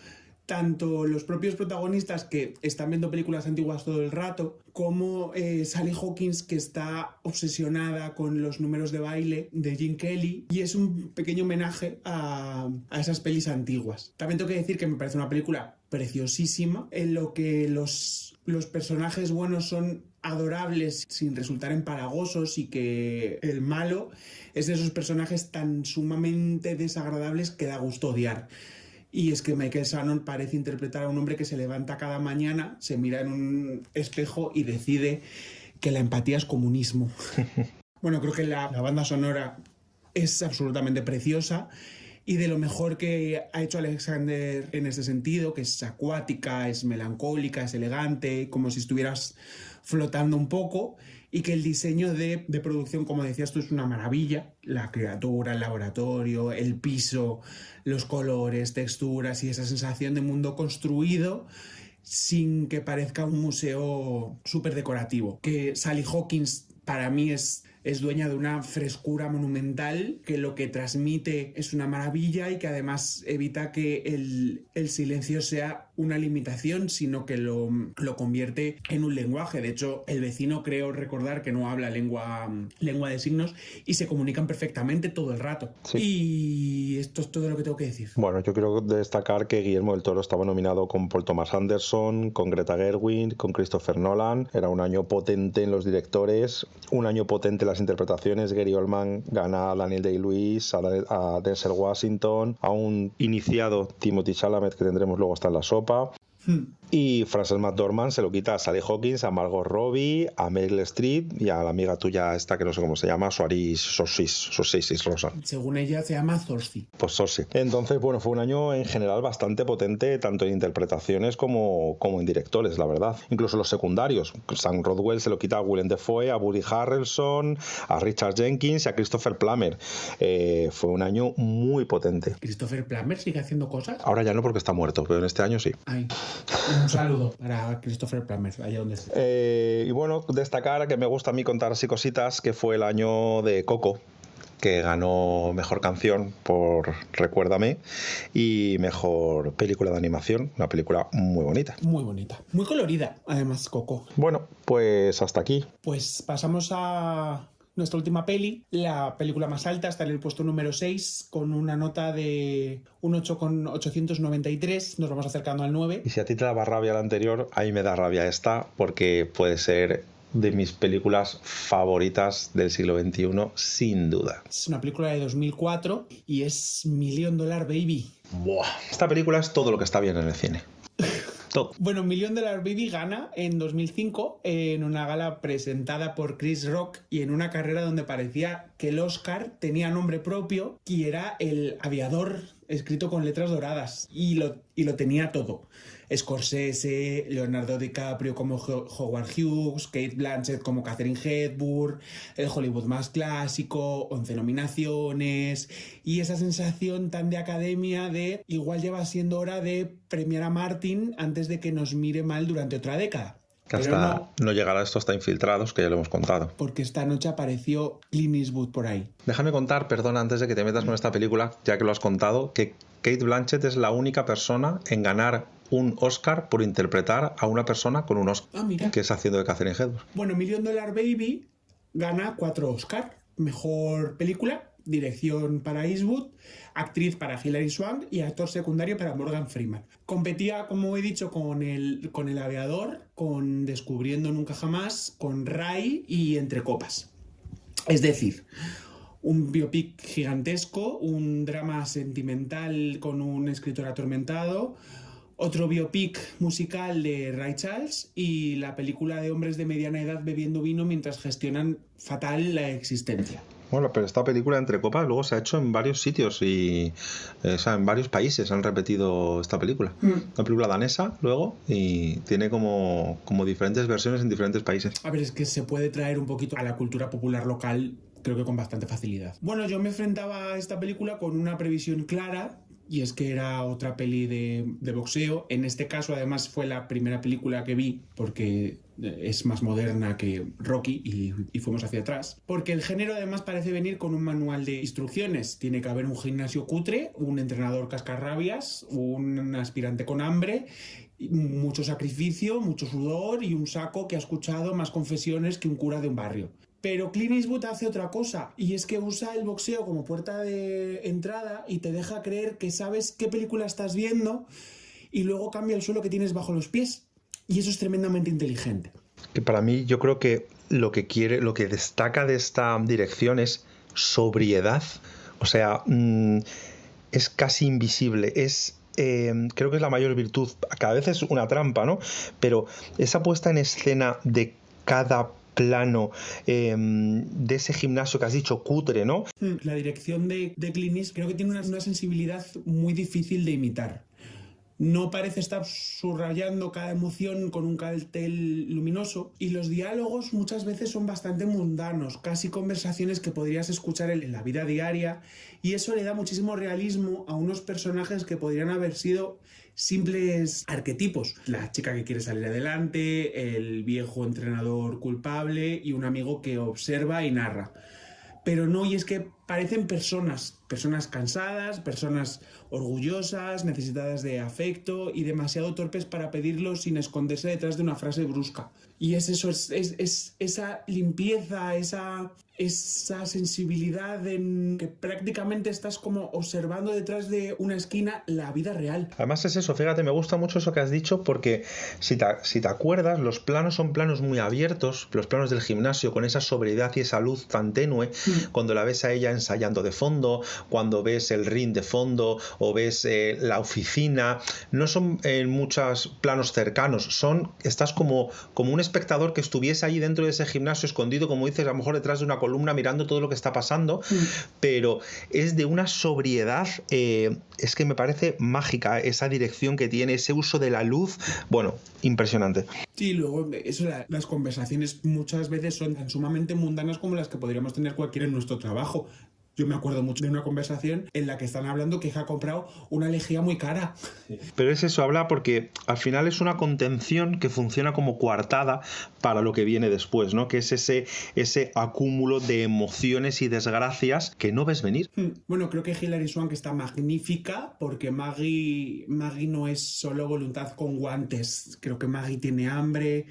Tanto los propios protagonistas que están viendo películas antiguas todo el rato, como Sally Hawkins, que está obsesionada con los números de baile de Gene Kelly, y es un pequeño homenaje a esas pelis antiguas. También tengo que decir que me parece una película preciosísima, en lo que los personajes buenos son adorables sin resultar empalagosos y que el malo es de esos personajes tan sumamente desagradables que da gusto odiar. Y es que Michael Shannon parece interpretar a un hombre que se levanta cada mañana, se mira en un espejo y decide que la empatía es comunismo. Bueno, creo que la banda sonora es absolutamente preciosa y de lo mejor que ha hecho Alexander en este sentido, que es acuática, es melancólica, es elegante, como si estuvieras flotando un poco, y que el diseño de producción, como decías tú, es una maravilla. La criatura, el laboratorio, el piso, los colores, texturas y esa sensación de mundo construido sin que parezca un museo súper decorativo. Que Sally Hawkins para mí es dueña de una frescura monumental, que lo que transmite es una maravilla y que además evita que el silencio sea una limitación, sino que lo convierte en un lenguaje. De hecho, el vecino, creo recordar, que no habla lengua de signos y se comunican perfectamente todo el rato. Sí. Y esto es todo lo que tengo que decir. Bueno, yo quiero destacar que Guillermo del Toro estaba nominado con Paul Thomas Anderson, con Greta Gerwig, con Christopher Nolan. Era un año potente en los directores, un año potente en las interpretaciones. Gary Oldman gana a Daniel Day-Lewis, a Denzel Washington, a un iniciado Timothée Chalamet, que tendremos luego hasta en la sopa. Y Frances McDormand se lo quita a Sally Hawkins, a Margot Robbie, a Meryl Streep y a la amiga tuya esta que no sé cómo se llama, Saoirse Rosa. Según ella se llama Saoirse. Pues Saoirse. Entonces, bueno, fue un año en general bastante potente, tanto en interpretaciones como en directores, la verdad. Incluso los secundarios. Sam Rockwell se lo quita a Willem Dafoe, a Woody Harrelson, a Richard Jenkins y a Christopher Plummer. Fue un año muy potente. ¿Christopher Plummer sigue haciendo cosas? Ahora ya no, porque está muerto, pero en este año sí. Ay, un saludo para Christopher Plummer, allá donde esté. Y bueno, destacar que me gusta a mí contar así cositas, que fue el año de Coco, que ganó mejor canción por Recuérdame y mejor película de animación, una película muy bonita. Muy bonita, muy colorida, además, Coco. Bueno, pues hasta aquí. Pues pasamos a nuestra última peli, la película más alta, está en el puesto número 6, con una nota de un 8,893, nos vamos acercando al 9. Y si a ti te daba rabia la anterior, a mí me da rabia esta, porque puede ser de mis películas favoritas del siglo XXI, sin duda. Es una película de 2004 y es $1 Million Baby. Buah. Esta película es todo lo que está bien en el cine. Todo. Bueno, $1 Million Baby gana en 2005 en una gala presentada por Chris Rock y en una carrera donde parecía que el Oscar tenía nombre propio y era El Aviador, escrito con letras doradas, y lo tenía todo. Scorsese, Leonardo DiCaprio como Howard Hughes, Kate Blanchett como Katharine Hepburn, el Hollywood más clásico, 11 nominaciones, y esa sensación tan de academia de igual lleva siendo hora de premiar a Martin antes de que nos mire mal durante otra década. Que hasta no llegará esto hasta Infiltrados, que ya lo hemos contado. Porque esta noche apareció Clint Eastwood por ahí. Déjame contar, perdona, antes de que te metas con esta película, ya que lo has contado, que Kate Blanchett es la única persona en ganar un Oscar por interpretar a una persona con un Oscar, que es haciendo de Katharine Hepburn. Bueno, $1 Million Baby gana 4 Oscars. Mejor película, dirección para Eastwood, actriz para Hilary Swank y actor secundario para Morgan Freeman. Competía, como he dicho, con el Aviador, con Descubriendo Nunca Jamás, con Ray y Entre Copas. Es decir, un biopic gigantesco, un drama sentimental con un escritor atormentado, otro biopic musical de Ray Charles y la película de hombres de mediana edad bebiendo vino mientras gestionan fatal la existencia. Bueno, pero esta película Entre Copas luego se ha hecho en varios sitios y en varios países han repetido esta película. Una película danesa luego y tiene como diferentes versiones en diferentes países. A ver, es que se puede traer un poquito a la cultura popular local, creo que con bastante facilidad. Bueno, yo me enfrentaba a esta película con una previsión clara, y es que era otra peli de boxeo. En este caso, además, fue la primera película que vi, porque es más moderna que Rocky y fuimos hacia atrás. Porque el género, además, parece venir con un manual de instrucciones. Tiene que haber un gimnasio cutre, un entrenador cascarrabias, un aspirante con hambre, mucho sacrificio, mucho sudor y un saco que ha escuchado más confesiones que un cura de un barrio. Pero Clint Eastwood hace otra cosa, y es que usa el boxeo como puerta de entrada y te deja creer que sabes qué película estás viendo y luego cambia el suelo que tienes bajo los pies. Y eso es tremendamente inteligente. Que para mí, yo creo que lo que destaca de esta dirección es sobriedad. O sea, es casi invisible, creo que es la mayor virtud. Cada vez es una trampa, ¿no? Pero esa puesta en escena de cada plano de ese gimnasio que has dicho cutre, ¿no? La dirección de Clint Eastwood creo que tiene una sensibilidad muy difícil de imitar. No parece estar subrayando cada emoción con un cartel luminoso y los diálogos muchas veces son bastante mundanos, casi conversaciones que podrías escuchar en la vida diaria, y eso le da muchísimo realismo a unos personajes que podrían haber sido simples arquetipos. La chica que quiere salir adelante, el viejo entrenador culpable y un amigo que observa y narra. Pero no, y es que parecen personas cansadas, personas orgullosas, necesitadas de afecto y demasiado torpes para pedirlo sin esconderse detrás de una frase brusca. Y es eso, es esa limpieza, esa sensibilidad en que prácticamente estás como observando detrás de una esquina la vida real. Además es eso, fíjate, me gusta mucho eso que has dicho porque si te acuerdas, los planos son planos muy abiertos, los planos del gimnasio con esa sobriedad y esa luz tan tenue, cuando la ves a ella ensayando de fondo, cuando ves el ring de fondo o ves la oficina, no son muchos planos cercanos, estás como un espectador que estuviese ahí dentro de ese gimnasio escondido, como dices, a lo mejor detrás de una columna mirando todo lo que está pasando, pero es de una sobriedad, es que me parece mágica esa dirección que tiene, ese uso de la luz, bueno, impresionante. Sí, luego eso, las conversaciones muchas veces son tan sumamente mundanas como las que podríamos tener cualquiera en nuestro trabajo. Yo me acuerdo mucho de una conversación en la que están hablando que ha comprado una lejía muy cara. Pero es eso, habla porque al final es una contención que funciona como coartada para lo que viene después, ¿no? Que es ese acúmulo de emociones y desgracias que no ves venir. Bueno, creo que Hilary Swank está magnífica porque Maggie no es solo voluntad con guantes. Creo que Maggie tiene hambre,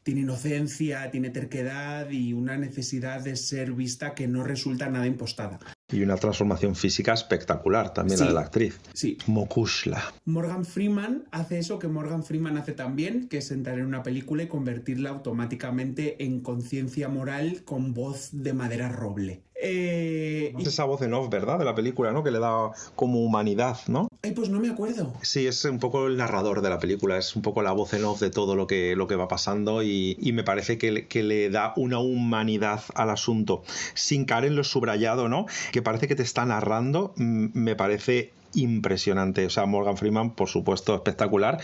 tiene inocencia, tiene terquedad y una necesidad de ser vista que no resulta nada impostada. Y una transformación física espectacular también, sí, la de la actriz. Sí. Mokushla. Morgan Freeman hace eso que Morgan Freeman hace también, que es entrar en una película y convertirla automáticamente en conciencia moral con voz de madera roble. Esa voz en off, ¿verdad? De la película, ¿no? Que le da como humanidad, ¿no? Ay, pues no me acuerdo. Sí, es un poco el narrador de la película, es un poco la voz en off de todo lo que va pasando y me parece que le da una humanidad al asunto, sin caer en lo subrayado, ¿no? Que parece que te está narrando, me parece impresionante. O sea, Morgan Freeman, por supuesto, espectacular,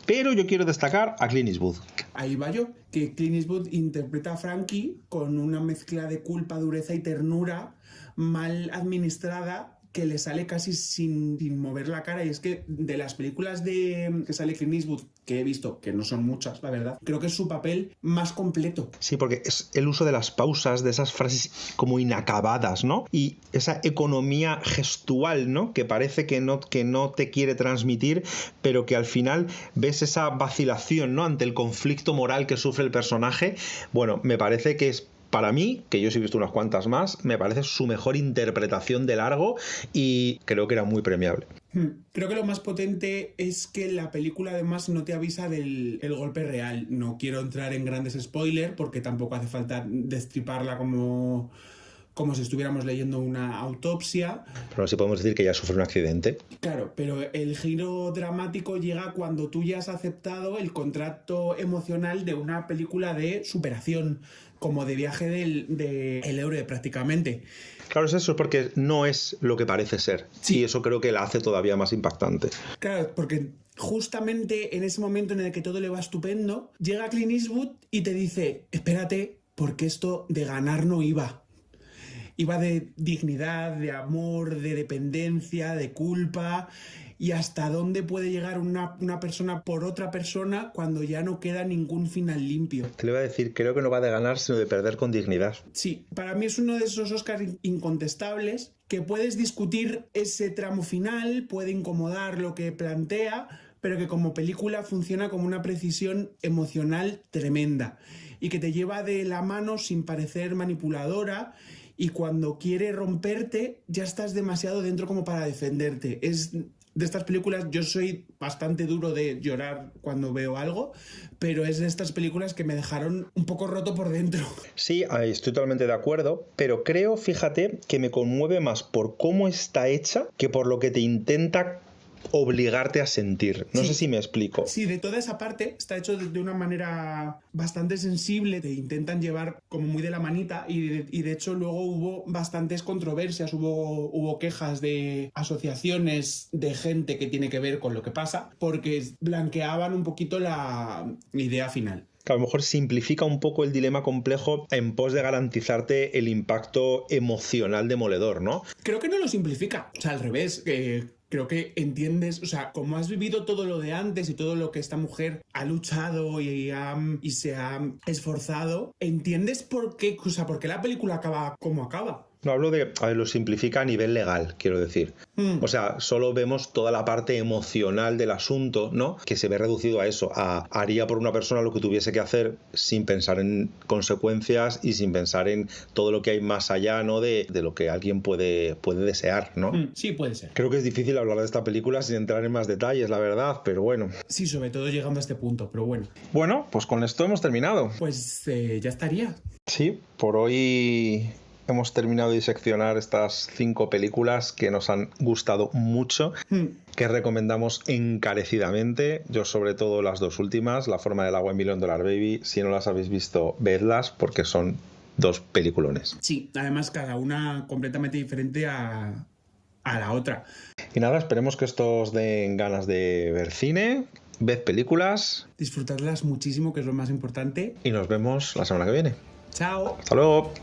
pero yo quiero destacar a Clint Eastwood. Ahí va yo, que Clint Eastwood interpreta a Frankie con una mezcla de culpa, dureza y ternura mal administrada que le sale casi sin mover la cara. Y es que de las películas que sale Clint Eastwood que he visto, que no son muchas, la verdad, creo que es su papel más completo. Sí, porque es el uso de las pausas, de esas frases como inacabadas, ¿no? Y esa economía gestual, ¿no? Que parece que no te quiere transmitir, pero que al final ves esa vacilación, ¿no? Ante el conflicto moral que sufre el personaje. Bueno, me parece que es, para mí, que yo sí he visto unas cuantas más, me parece su mejor interpretación de largo y creo que era muy premiable. Creo que lo más potente es que la película además no te avisa del golpe real. No quiero entrar en grandes spoilers porque tampoco hace falta destriparla como si estuviéramos leyendo una autopsia. Pero sí podemos decir que ya sufre un accidente. Claro, pero el giro dramático llega cuando tú ya has aceptado el contrato emocional de una película de superación, como de viaje del héroe prácticamente. Claro, es eso, porque no es lo que parece ser. Sí. Y eso creo que la hace todavía más impactante. Claro, porque justamente en ese momento en el que todo le va estupendo, llega Clint Eastwood y te dice, espérate, porque esto de ganar no iba. Iba de dignidad, de amor, de dependencia, de culpa, y hasta dónde puede llegar una persona por otra persona cuando ya no queda ningún final limpio. Te lo iba a decir, creo que no va de ganar, sino de perder con dignidad. Sí, para mí es uno de esos Oscars incontestables que puedes discutir ese tramo final, puede incomodar lo que plantea, pero que como película funciona como una precisión emocional tremenda y que te lleva de la mano sin parecer manipuladora. Y cuando quiere romperte, ya estás demasiado dentro como para defenderte. Es de estas películas, yo soy bastante duro de llorar cuando veo algo, pero es de estas películas que me dejaron un poco roto por dentro. Sí, estoy totalmente de acuerdo, pero creo, fíjate, que me conmueve más por cómo está hecha que por lo que te intenta obligarte a sentir. No Sí. sé si me explico. Sí, de toda esa parte está hecho de una manera bastante sensible, te intentan llevar como muy de la manita y de hecho luego hubo bastantes controversias, hubo quejas de asociaciones de gente que tiene que ver con lo que pasa porque blanqueaban un poquito la idea final. Que a lo mejor simplifica un poco el dilema complejo en pos de garantizarte el impacto emocional demoledor, ¿no? Creo que no lo simplifica, o sea, al revés, creo que entiendes, o sea, como has vivido todo lo de antes y todo lo que esta mujer ha luchado y se ha esforzado, entiendes por qué, o sea, por qué la película acaba como acaba. No hablo de, a ver, lo simplifica a nivel legal, quiero decir. O sea, solo vemos toda la parte emocional del asunto, ¿no? Que se ve reducido a eso, haría por una persona lo que tuviese que hacer sin pensar en consecuencias y sin pensar en todo lo que hay más allá, ¿no? De lo que alguien puede desear, ¿no? Sí, puede ser. Creo que es difícil hablar de esta película sin entrar en más detalles, la verdad, pero bueno. Sí, sobre todo llegando a este punto, pero bueno. Bueno, pues con esto hemos terminado. Pues ya estaría. Sí, por hoy hemos terminado de diseccionar estas 5 películas que nos han gustado mucho, que recomendamos encarecidamente. Yo sobre todo las 2 últimas, La forma del agua y $1 Million Baby. Si no las habéis visto, vedlas porque son 2 peliculones. Sí, además cada una completamente diferente a la otra. Y nada, esperemos que esto os den ganas de ver cine, ved películas. Disfrutarlas muchísimo, que es lo más importante. Y nos vemos la semana que viene. Chao. Hasta luego.